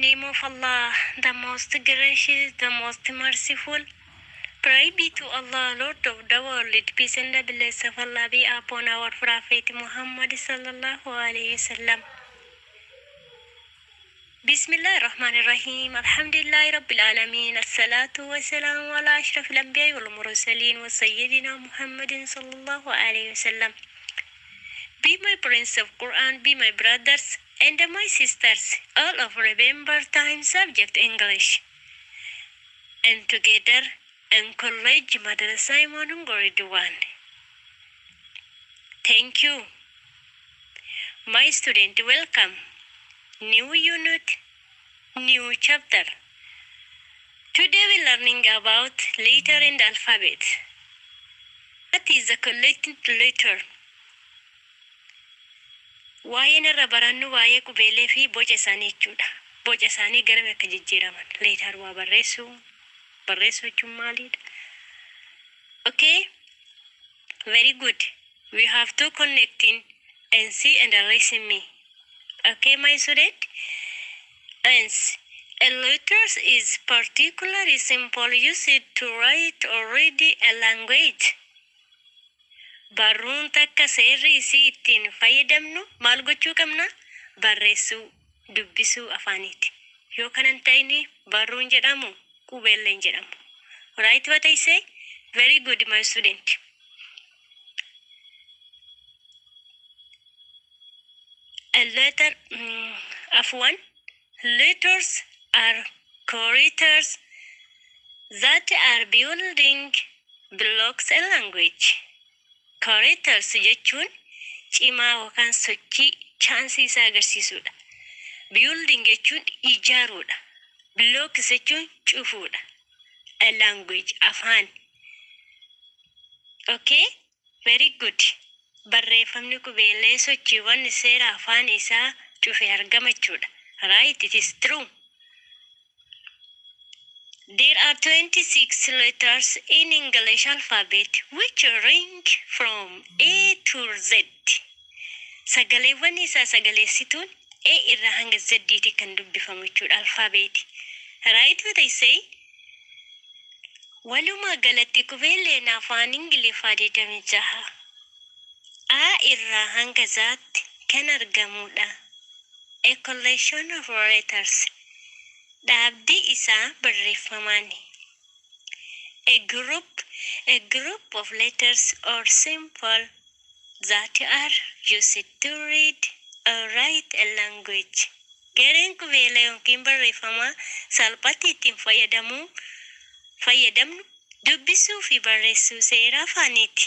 name of Allah, the most gracious, the most merciful. Praise be to Allah, Lord of the world. Peace and the blessing of Allah be upon our Prophet Muhammad sallallahu alaihi wasallam. Bismillah ar-Rahman ar-Rahim. Alhamdulillah Rabbil Alameen. As-salatu wa salamu ala ashraf al-anbiya wal mursalin wa sayyidina Muhammadin sallallahu alaihi wasallam. Be my prince of Quran, be my brothers and my sisters. All of remember time subject English. And together in college Madrasa Imanun grade 1. Thank you. My student, welcome. New unit, new chapter. Today we learning about letter and alphabet. What is the collected letter? Waa'ee narra barannu waa'ee qubeelee fi boca isaanii jechuudha. Boca isaanii garame akka jijjiiraman. Leetar waa barreessuu jechuun maalidha? Okay, very good. We have to connecting and see and listen me. Okay, my student. Hence, a letters is particularly simple used to write or read a language. Barruun takka seerri isii ittiin fayyadamnu maal gochuu qabna? Barreessuu, dubbisuu afaaniiti. Yoo kanan ta'ini barruun jedhamu, qubeelleen jedhamu. Right what I say? Very good, my student. A letter of one. Letters are characters that are building blocks a language. Characters jechuun cimaa yookaan sochii chaansii isaa agarsiisudha. Building jechuun ijaaruudha. Blocks jechuun cufuudha. A language, afaan. Okay? Very good. Barreeffamni qubeellee sochiiwwan seera afaan isaa cufe argama jechuudha. Right, it is true. There are 26 letters in English alphabet which range from A to Z. Sagaleewwan isaa sagaleessituun A irraa hanga Z'tti kan dubbifamu jechuudha alphabet. Right what I say? Walumaa galatti qubeelleen afaan Ingiliffaa 26. A irraa hanga Z'tti kan argamudha. A collection of letters. Dhaabdi isaa barreeffamaani. A group of letters or symbol that are used to read or write a language. Gareen qubeellee yookiin barreeffama salphatti ittiin fayyadamnu dubbisuu fi barreessuu seera afaaniiti.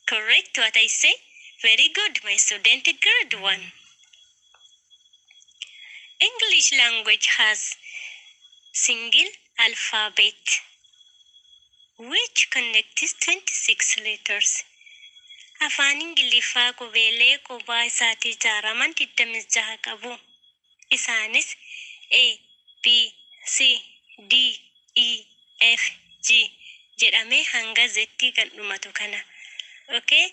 Correct what I say? Very good, my student, grade 1. English language has single alphabet which connects 26 letters. Afaan Ingiliffaa qubeellee kophaa isaatii ijaaraman 26 qabu. Isaanis A, B, C, D, E, F, G jedhamee hanga Z'tti kan dhumatu kana. Okay?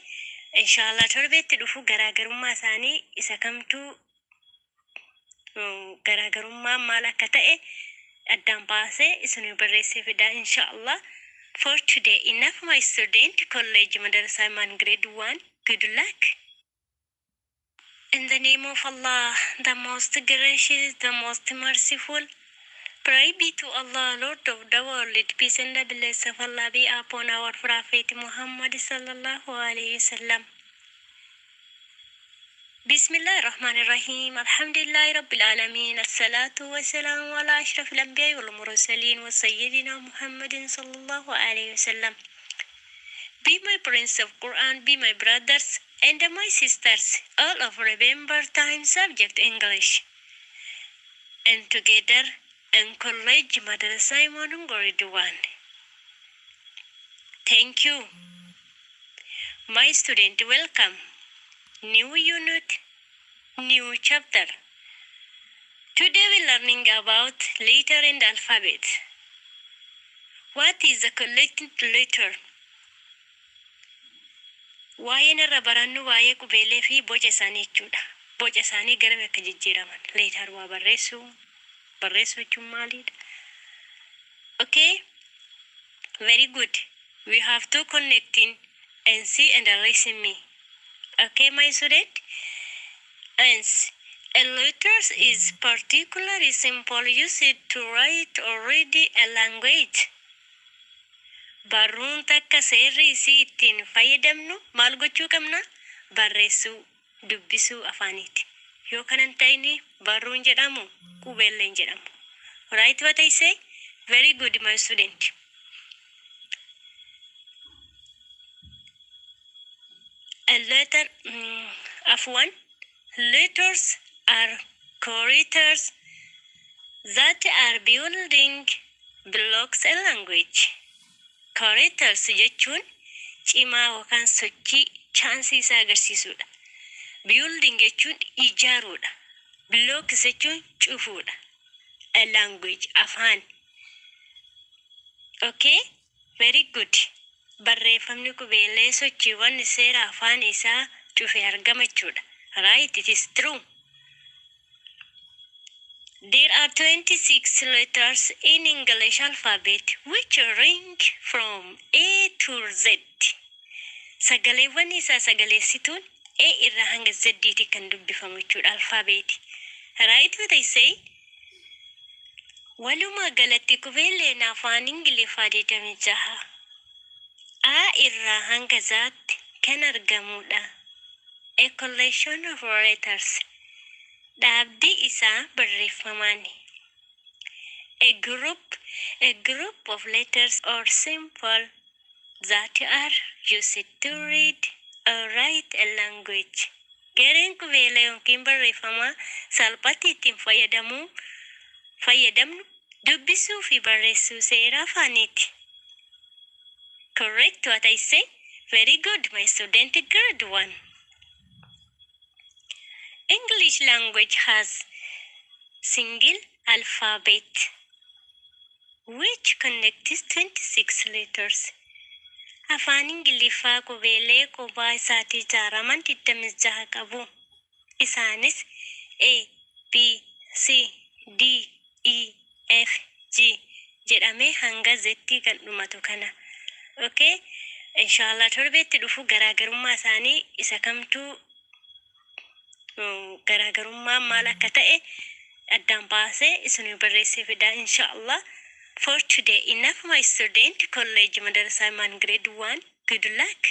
Inshallah torbeetti dhufu garaagarummaa isaanii isa kamtuu garaagarummaa maal akka ta'e addaan baasee isinii barreessee fida inshallah. For today enough, my student. College Madrasa Iman grade 1. Good luck. In the name of Allah, the most gracious, the most merciful. Praise be to Allah, Lord of the world. Peace and the blessing of Allah be upon our Prophet Muhammad sallallahu alaihi wasallam. Bismillah ar-Rahman ar-Rahim. Alhamdulillah Rabbil Alameen. As-salatu wa salamu ala ashraf al-anbiya wal mursalin wa sayyidina Muhammadin sallallahu alaihi wasallam. Be my prince of Quran, be my brothers and my sisters. All of remember time subject English. And together in college Madrasa Imanun grade 1. Thank you. My student, welcome. New unit, new chapter. Today we learning about letter and alphabet. What is the collected letter? Waa'ee narra barannu waa'ee qubeelee fi boca isaanii jechuudha. boca isaanii garame akka jijjiiraman later waa barreessuu jechuun maalidha? Okay, very good. We have to connecting and see and listen me. Okay, my student. Hence, a letters is particularly simple used to write already a language. Barruun takka seerri isii ittiin fayyadamnu maal gochuu qabna? Barreessuu, dubbisuu afaaniiti. Yoo kanan ta'ini barruun jedhamu qubeelleen jedhamu. Right what I say? Very good, my student. A letter of one. Letters are characters that are building blocks a language. Characters jechuun cimaa yookaan sochii chaansii isaa agarsiisudha. Building jechuun ijaaruudha. Blocks jechuun cufuudha. A language, afaan. Okay, very good. Barreeffamni qubeellee sochiiwwan seera afaan isaa cufe argama jechuudha. Right, it is true. There are 26 letters in English alphabet which range from A to Z. Sagaleewwan isaa sagaleessituun A irraa hanga Z kan dubbifamu jechuudha alphabet. Right what I say? Walumaa galatti qubeelleen afaan Ingiliffaa 26 A irraa hanga Zatti kan argamudha. A collection of letters. Dhaabdi isaa barreeffamaani. A group of letters or symbol that are used to read or write a language. Gareen qubeellee yookiin barreeffamaa salphatti ittiin fayyadamnu dubbisuu fi barreessuu seera afaaniiti. Correct what I say? Very good, my student, grade 1. English language has single alphabet which connects 26 letters. Afaan Ingiliffaa qubeellee kophaa isaatii ijaaraman 26 qabu. Isaanis A, B, C, D, E, F, G jedhamee hanga Z kan dhumatu kana. Okay, inshallah torbeetti dhufu garaagarummaa isaanii isa kamtuu garaagarummaa maal akka ta'e addaan baasee isin barreessee fidaa inshallah. For today enough, my student. College Madrasa Man grade 1. Good luck.